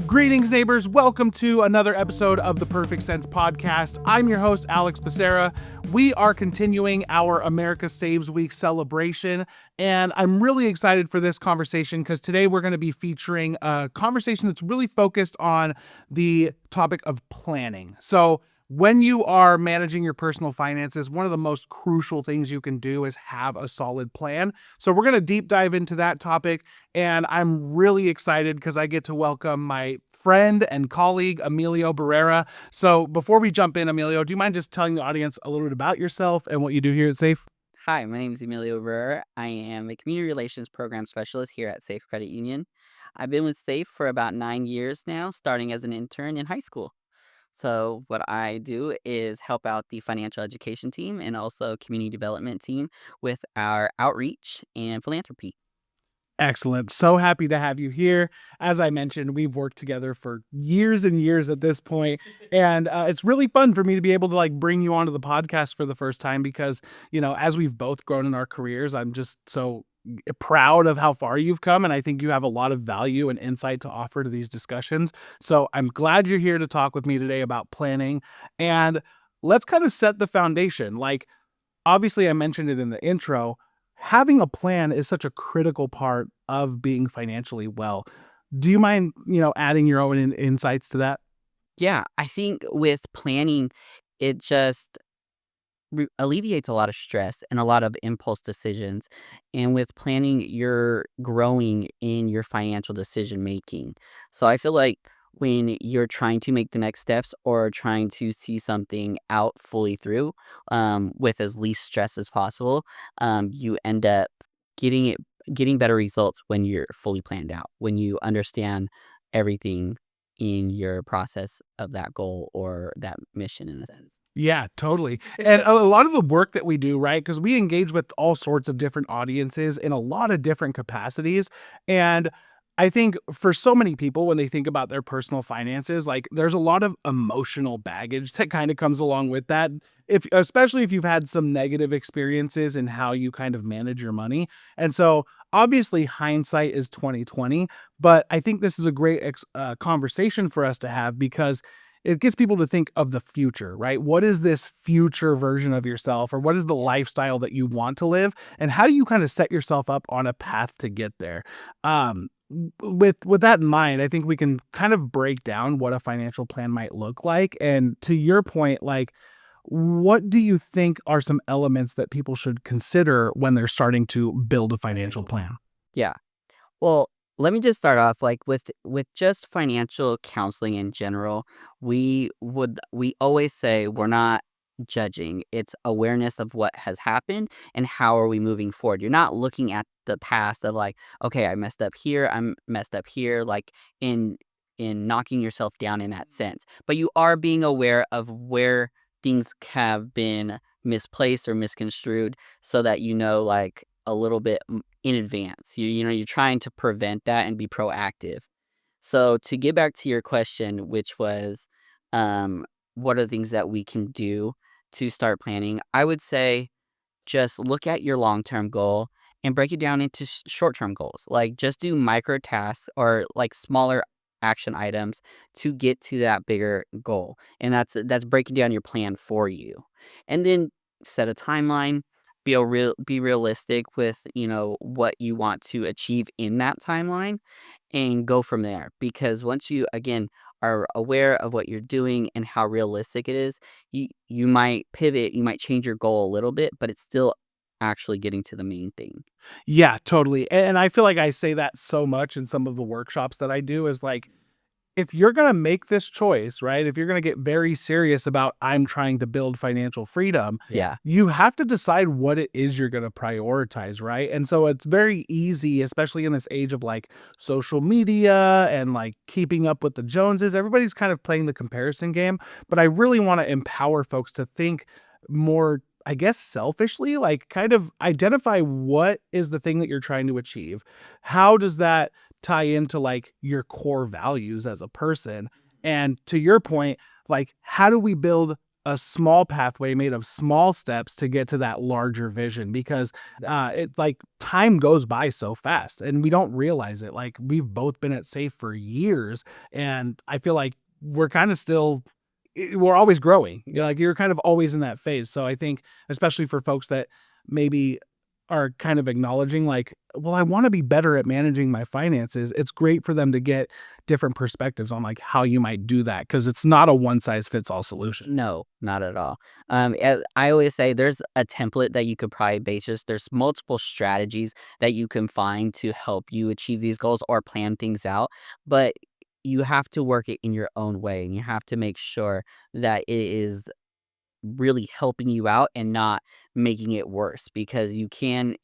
Greetings, neighbors. Welcome to another episode of the Perfect Sense podcast. I'm your host, Alex Becerra. We are continuing our America Saves Week celebration, and I'm really excited for this conversation because today we're going to be featuring a conversation that's really focused on the topic of planning. So when you are managing your personal finances, one of the most crucial things you can do is have a solid plan. So we're going to deep dive into that topic, and I'm really excited because I get to welcome my friend and colleague, Emilio Barrera. So before we jump in, Emilio, do you mind just telling the audience a little bit about yourself and what you do here at SAFE? Hi, my name is Emilio Barrera. I am a community relations program specialist here at Safe Credit Union. I've been with Safe for about 9 years now, starting as an intern in high school. So, what I do is help out the financial education team and also community development team with our outreach and philanthropy. Excellent. So happy to have you here. As I mentioned, we've worked together for years and years at this point, and it's really fun for me to be able to bring you onto the podcast for the first time because, as we've both grown in our careers, I'm just so proud of how far you've come, and I think you have a lot of value and insight to offer to these discussions. So I'm glad you're here to talk with me today about planning, and let's kind of set the foundation. Obviously, I mentioned it in the intro. Having a plan is such a critical part of being financially well. Do you mind, adding your own insights to that? Yeah, I think with planning, it just alleviates a lot of stress and a lot of impulse decisions. And with planning, you're growing in your financial decision making. So I feel like when you're trying to make the next steps or trying to see something out fully through with as least stress as possible, you end up getting it getting better results when you're fully planned out, when you understand everything in your process of that goal or that mission in a sense. Yeah, totally. And a lot of the work that we do, right? Because we engage with all sorts of different audiences in a lot of different capacities. And I think for so many people, when they think about their personal finances, there's a lot of emotional baggage that kind of comes along with that. Especially if you've had some negative experiences in how you kind of manage your money. And so obviously hindsight is 2020, but I think this is a great conversation for us to have because it gets people to think of the future, right? What is this future version of yourself, or what is the lifestyle that you want to live? And how do you kind of set yourself up on a path to get there? With that in mind, I think we can kind of break down what a financial plan might look like. And to your point, what do you think are some elements that people should consider when they're starting to build a financial plan? Yeah. Well, let me just start off with just financial counseling in general. We always say we're not judging. It's awareness of what has happened and how are we moving forward. You're not looking at the past of like, okay, I messed up here, I'm messed up here, like in knocking yourself down in that sense. But you are being aware of where things have been misplaced or misconstrued so that you know like a little bit in advance. You're trying to prevent that and be proactive. So to get back to your question, which was, what are the things that we can do to start planning? I would say just look at your long-term goal and break it down into short-term goals. Like just do micro tasks or like smaller action items to get to that bigger goal. And that's breaking down your plan for you. And then set a timeline, be realistic with, what you want to achieve in that timeline and go from there. Because once you again are aware of what you're doing and how realistic it is, you might pivot, you might change your goal a little bit, but it's still actually getting to the main thing. Yeah, totally. And I feel like I say that so much in some of the workshops that I do is if you're going to make this choice, right? If you're going to get very serious about I'm trying to build financial freedom, Yeah. you have to decide what it is you're going to prioritize, right? And so it's very easy, especially in this age of social media and keeping up with the Joneses. Everybody's kind of playing the comparison game, but I really want to empower folks to think more, I guess, selfishly, kind of identify what is the thing that you're trying to achieve. How does that tie into your core values as a person? And to your point, how do we build a small pathway made of small steps to get to that larger vision because it like time goes by so fast and we don't realize it. Like we've both been at safe for years and I feel like we're kind of still we're always growing. Like you're kind of always in that phase. So I think especially for folks that maybe are kind of acknowledging like, well, I want to be better at managing my finances. It's great for them to get different perspectives on like how you might do that because it's not a one size fits all solution. No, not at all. I always say there's a template that you could probably base this. There's multiple strategies that you can find to help you achieve these goals or plan things out, but you have to work it in your own way, and you have to make sure that it is really helping you out and not making it worse because you can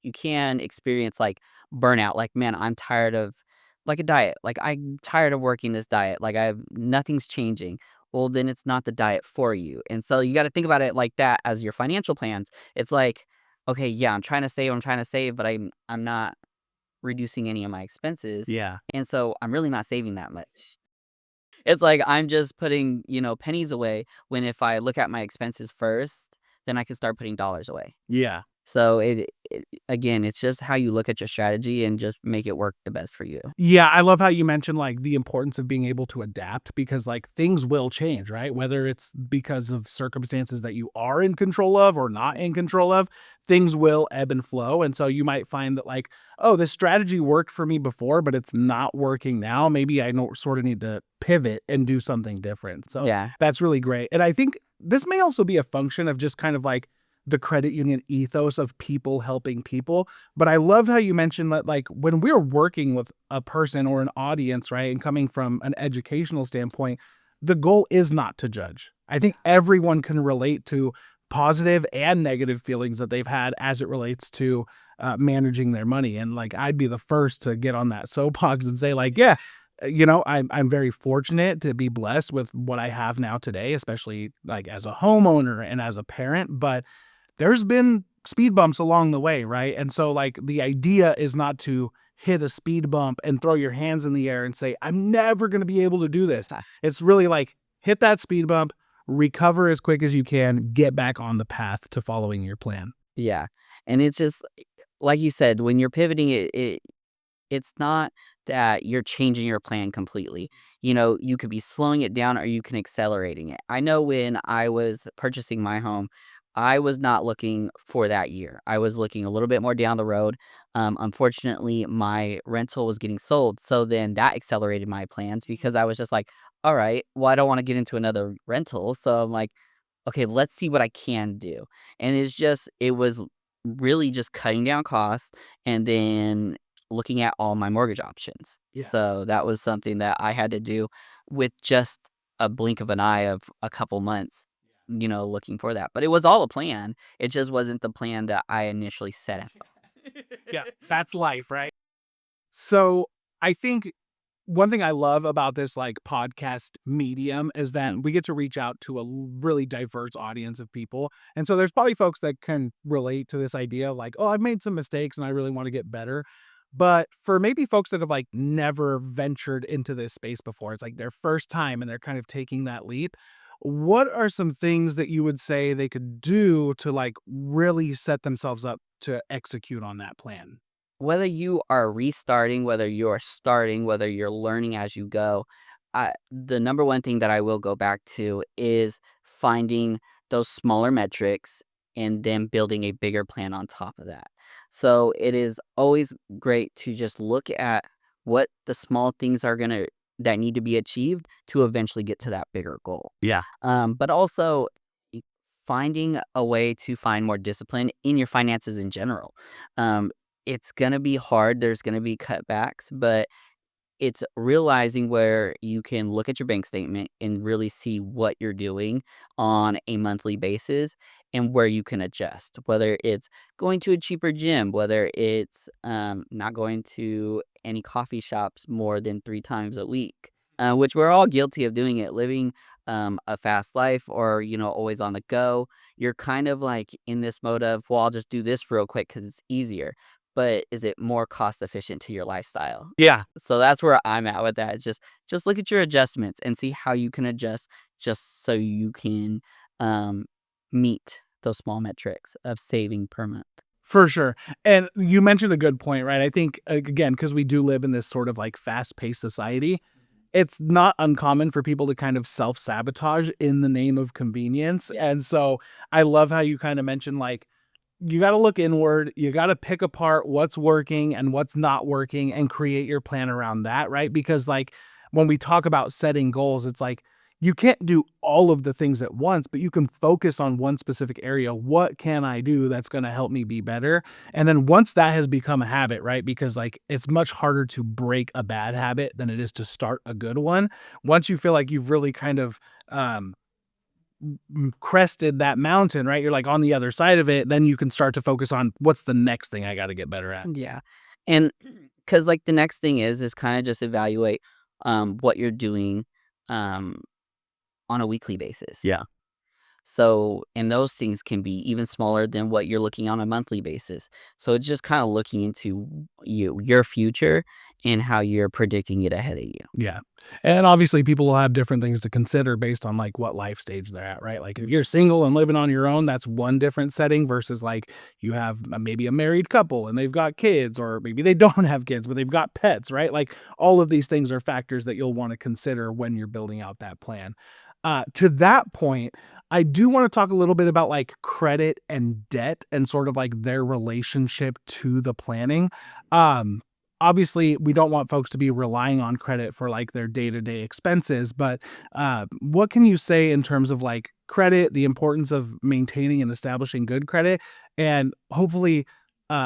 experience like burnout like man I'm tired of like a diet like I'm tired of working this diet like I've nothing's changing. Well then it's not the diet for you, and so you got to think about it like that as your financial plans. It's like okay, yeah, I'm trying to save, but I'm not reducing any of my expenses, Yeah. and so I'm really not saving that much. It's like I'm just putting, pennies away when if I look at my expenses first, then I can start putting dollars away. Yeah. So it again, it's just how you look at your strategy and just make it work the best for you. Yeah, I love how you mentioned like the importance of being able to adapt because like things will change, right? Whether it's because of circumstances that you are in control of or not in control of, things will ebb and flow. And so you might find that like, oh, this strategy worked for me before, but it's not working now. Maybe I know sort of need to pivot and do something different. So Yeah. that's really great. And I think this may also be a function of just kind of like the credit union ethos of people helping people, but I love how you mentioned that, like, when we're working with a person or an audience, right, and coming from an educational standpoint, the goal is not to judge. I think everyone can relate to positive and negative feelings that they've had as it relates to managing their money. And like, I'd be the first to get on that soapbox and say, like, yeah, I'm very fortunate to be blessed with what I have now today, especially like as a homeowner and as a parent. But there's been speed bumps along the way, right? And so, like, the idea is not to hit a speed bump and throw your hands in the air and say, I'm never going to be able to do this. It's really like hit that speed bump, recover as quick as you can, get back on the path to following your plan. Yeah. And it's just like you said, when you're pivoting it's not that you're changing your plan completely. You could be slowing it down or you can accelerating it. I know when I was purchasing my home, I was not looking for that year. I was looking a little bit more down the road. Unfortunately, my rental was getting sold. So then that accelerated my plans because I was just like, all right, well, I don't want to get into another rental. So I'm like, okay, let's see what I can do. And it was really just cutting down costs and then looking at all my mortgage options. Yeah. So that was something that I had to do with just a blink of an eye of a couple months, looking for that. But it was all a plan. It just wasn't the plan that I initially set out. Yeah. That's life, right? So I think one thing I love about this like podcast medium is that we get to reach out to a really diverse audience of people. And so there's probably folks that can relate to this idea of like, oh, I've made some mistakes and I really want to get better. But for maybe folks that have like never ventured into this space before, it's like their first time and they're kind of taking that leap. What are some things that you would say they could do to like really set themselves up to execute on that plan? Whether you are restarting, whether you're starting, whether you're learning as you go, the number one thing that I will go back to is finding those smaller metrics and then building a bigger plan on top of that. So it is always great to just look at what the small things are that need to be achieved to eventually get to that bigger goal. Yeah. But also finding a way to find more discipline in your finances in general. Um, it's gonna be hard. There's gonna be cutbacks, but it's realizing where you can look at your bank statement and really see what you're doing on a monthly basis and where you can adjust, whether it's going to a cheaper gym, whether it's not going to any coffee shops more than 3 times a week, which we're all guilty of doing it, living a fast life or, always on the go. You're kind of like in this mode of, well, I'll just do this real quick because it's easier. but is it more cost efficient to your lifestyle? Yeah. So that's where I'm at with that. It's just look at your adjustments and see how you can adjust just so you can um, meet those small metrics of saving per month. For sure. And you mentioned a good point, right? I think, again, because we do live in this sort of like fast paced society, it's not uncommon for people to kind of self sabotage in the name of convenience. Yeah. And so I love how you kind of mentioned like, you got to look inward. You got to pick apart what's working and what's not working and create your plan around that, right? Because, like, when we talk about setting goals, it's like you can't do all of the things at once, but you can focus on one specific area. What can I do that's going to help me be better? And then once that has become a habit, right? Because, like, it's much harder to break a bad habit than it is to start a good one. Once you feel like you've really kind of, um, crested that mountain, right? You're like on the other side of it, then you can start to focus on what's the next thing I got to get better at. Yeah. And because like the next thing is kind of just evaluate what you're doing um, on a weekly basis. Yeah. So, and those things can be even smaller than what you're looking on a monthly basis. So it's just kind of looking into your future and how you're predicting it ahead of you. Yeah. And obviously people will have different things to consider based on like what life stage they're at, right? Like if you're single and living on your own, that's one different setting versus like you have maybe a married couple and they've got kids, or maybe they don't have kids, but they've got pets, right? Like all of these things are factors that you'll want to consider when you're building out that plan. To that point, I do want to talk a little bit about like credit and debt and sort of like their relationship to the planning. Um, Obviously we don't want folks to be relying on credit for like their day-to-day expenses, but what can you say in terms of like credit, the importance of maintaining and establishing good credit, and hopefully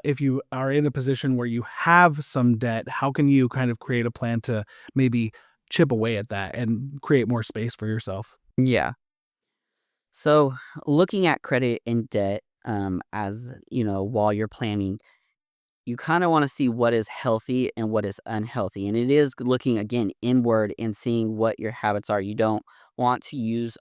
if you are in a position where you have some debt, how can you kind of create a plan to maybe chip away at that and create more space for yourself? Yeah. So looking at credit and debt as, while you're planning, you kind of want to see what is healthy and what is unhealthy. And it is looking again inward and seeing what your habits are. You don't want to use,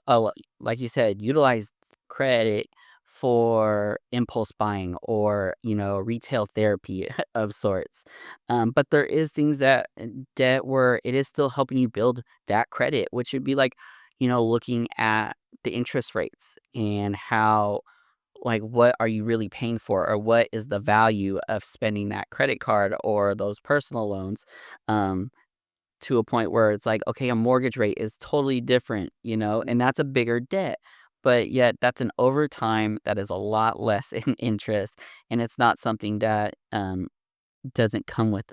like you said, utilize credit for impulse buying or, retail therapy of sorts. But there is things that debt where it is still helping you build that credit, which would be like, looking at the interest rates and how like what are you really paying for or what is the value of spending that credit card or those personal loans um to a point where it's like okay, a mortgage rate is totally different, and that's a bigger debt, but yet that's an overtime that is a lot less in interest, and it's not something that doesn't come with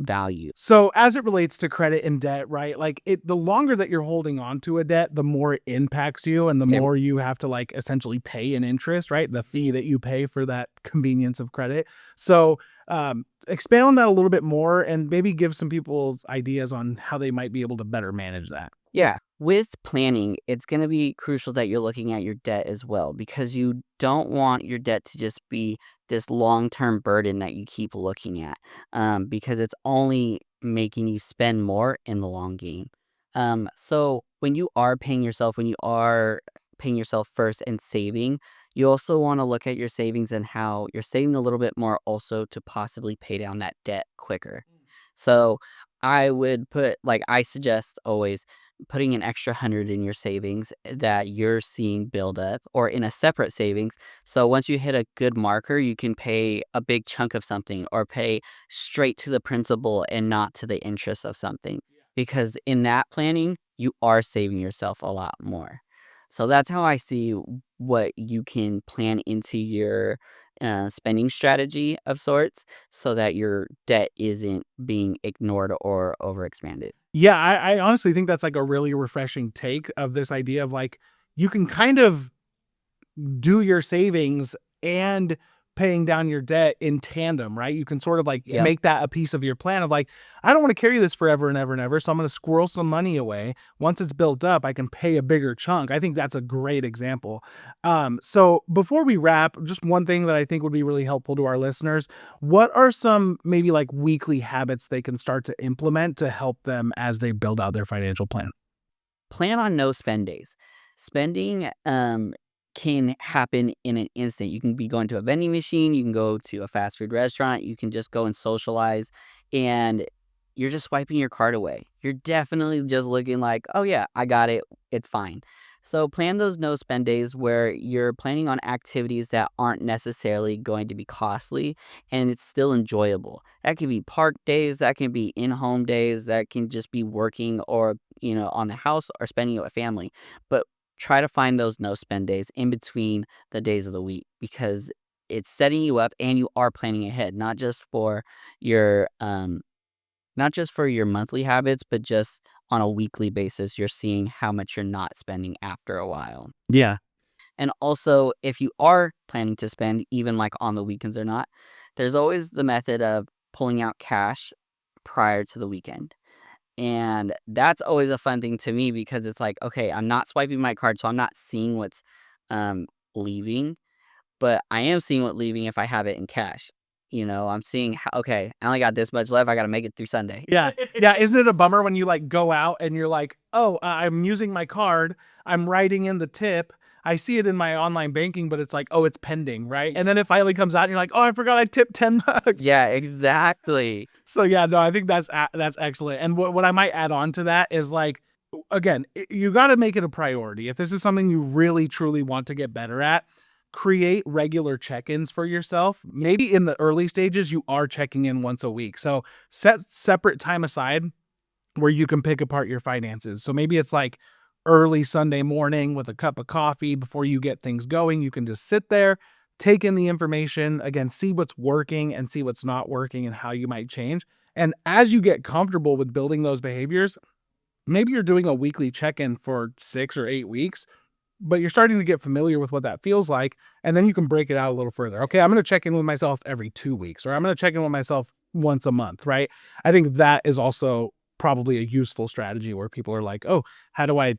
value. So as it relates to credit and debt, right? Like the longer that you're holding on to a debt, the more it impacts you and the Yep. more you have to like essentially pay an interest, right? The fee that you pay for that convenience of credit. So expand on that a little bit more and maybe give some people ideas on how they might be able to better manage that. Yeah. With planning, it's going to be crucial that you're looking at your debt as well because you don't want your debt to just be this long term burden that you keep looking at because it's only making you spend more in the long game. So when you are paying yourself first and saving, you also want to look at your savings and how you're saving a little bit more also to possibly pay down that debt quicker. So I suggest always putting an extra 100 in your savings that you're seeing build up or in a separate savings. So once you hit a good marker, you can pay a big chunk of something or pay straight to the principal and not to the interest of something. Because in that planning, you are saving yourself a lot more. So that's how I see what you can plan into your spending strategy of sorts so that your debt isn't being ignored or overexpanded. Yeah, I honestly think that's like a really refreshing take of this idea of like you can kind of do your savings and paying down your debt in tandem, right? You can sort of like Yep. make that a piece of your plan of like, I don't want to carry this forever and ever and ever. So I'm going to squirrel some money away. Once it's built up, I can pay a bigger chunk. I think that's a great example. So before we wrap, just one thing that I think would be really helpful to our listeners. What are some maybe like weekly habits they can start to implement to help them as they build out their financial plan? Plan on no spend days. Spending can happen in an instant. You can be going to a vending machine, you can go to a fast food restaurant, you can just go and socialize, and you're just swiping your card away. You're definitely just looking like, "Oh, yeah, I got it. It's fine." So plan those no spend days where you're planning on activities that aren't necessarily going to be costly and it's still enjoyable. That can be park days, that can be in-home days, that can just be working or, on the house or spending it with family. But try to find those no spend days in between the days of the week because it's setting you up and you are planning ahead, your not just for your monthly habits, but just on a weekly basis, you're seeing how much you're not spending after a while. Yeah. And also, if you are planning to spend, even like on the weekends or not, there's always the method of pulling out cash prior to the weekend. And that's always a fun thing to me because it's like, okay, I'm not swiping my card, so I'm not seeing what's um, leaving, but I am seeing what leaving if I have it in cash. I'm seeing how, okay, I only got this much left. I got to make it through Sunday. Yeah. Yeah. Isn't it a bummer when you like go out and you're like, oh, I'm using my card. I'm writing in the tip. I see it in my online banking, but it's like, oh, it's pending, right? And then it finally comes out and you're like, oh, I forgot I tipped $10. Yeah, exactly. So yeah, no, I think that's excellent. And what I might add on to that is like, again, you got to make it a priority. If this is something you really truly want to get better at, create regular check-ins for yourself. Maybe in the early stages, you are checking in once a week. So set separate time aside where you can pick apart your finances. So maybe it's like early Sunday morning with a cup of coffee before you get things going. You can just sit there, take in the information, again, see what's working and see what's not working and how you might change. And as you get comfortable with building those behaviors, maybe you're doing a weekly check-in for 6 or 8 weeks, but you're starting to get familiar with what that feels like. And then you can break it out a little further. Okay, I'm going to check in with myself every 2 weeks, or I'm going to check in with myself once a month, right? I think that is also probably a useful strategy where people are like, oh, how do I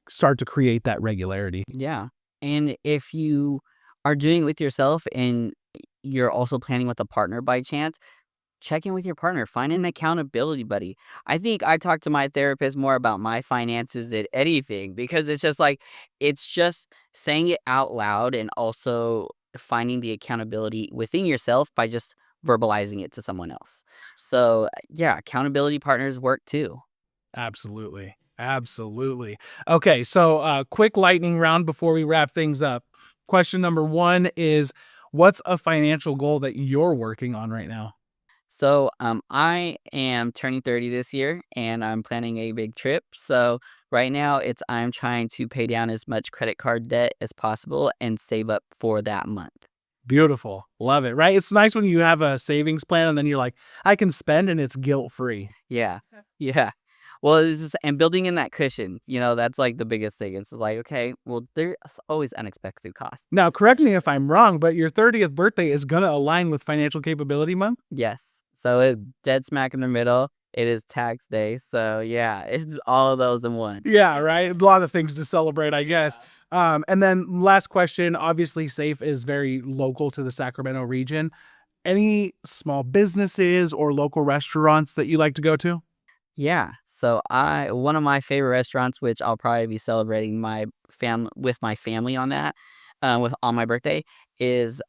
start to create that regularity? Yeah. And if you are doing it with yourself and you're also planning with a partner by chance, check in with your partner. Find an accountability buddy. I think I talk to my therapist more about my finances than anything because it's just saying it out loud and also finding the accountability within yourself by just verbalizing it to someone else. So, yeah, accountability partners work too. Absolutely. Absolutely. Okay, so quick lightning round before we wrap things up. Question number one is, what's a financial goal that you're working on right now? So, I am turning 30 this year and I'm planning a big trip. So, right now I'm trying to pay down as much credit card debt as possible and save up for that month. Beautiful. Love it, right? It's nice when you have a savings plan and then you're like, I can spend and it's guilt free. Yeah. Yeah. Well, and building in that cushion, that's like the biggest thing. It's like, okay, well, there's always unexpected costs. Now, correct me if I'm wrong, but your 30th birthday is going to align with Financial Capability Month? Yes. So it's dead smack in the middle. It is tax day. So yeah, it's all of those in one. Yeah, right. A lot of things to celebrate, I guess. And then last question, obviously SAFE is very local to the Sacramento region. Any small businesses or local restaurants that you like to go to? Yeah. So one of my favorite restaurants, which I'll probably be celebrating my family on that, on my birthday, is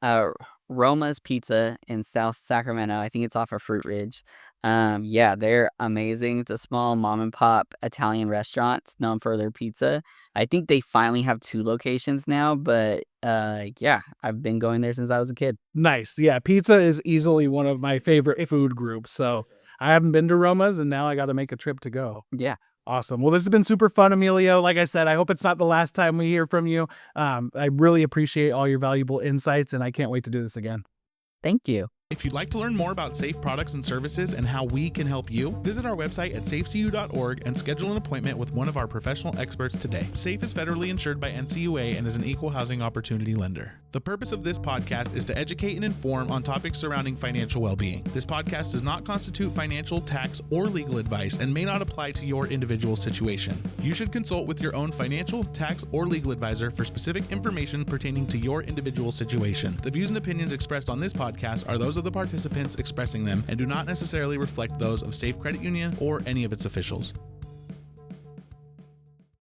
Roma's Pizza in South Sacramento. I think it's off of Fruit Ridge. Yeah, they're amazing. It's a small mom and pop Italian restaurant known for their pizza. I think they finally have 2 locations now, but yeah, I've been going there since I was a kid. Nice. Yeah, pizza is easily one of my favorite food groups. So I haven't been to Roma's and now I got to make a trip to go. Yeah. Awesome. Well, this has been super fun, Emilio. Like I said, I hope it's not the last time we hear from you. I really appreciate all your valuable insights and I can't wait to do this again. Thank you. If you'd like to learn more about SAFE products and services and how we can help you, visit our website at safecu.org and schedule an appointment with one of our professional experts today. SAFE is federally insured by NCUA and is an equal housing opportunity lender. The purpose of this podcast is to educate and inform on topics surrounding financial well-being. This podcast does not constitute financial, tax, or legal advice and may not apply to your individual situation. You should consult with your own financial, tax, or legal advisor for specific information pertaining to your individual situation. The views and opinions expressed on this podcast are those of the participants expressing them and do not necessarily reflect those of Safe Credit Union or any of its officials.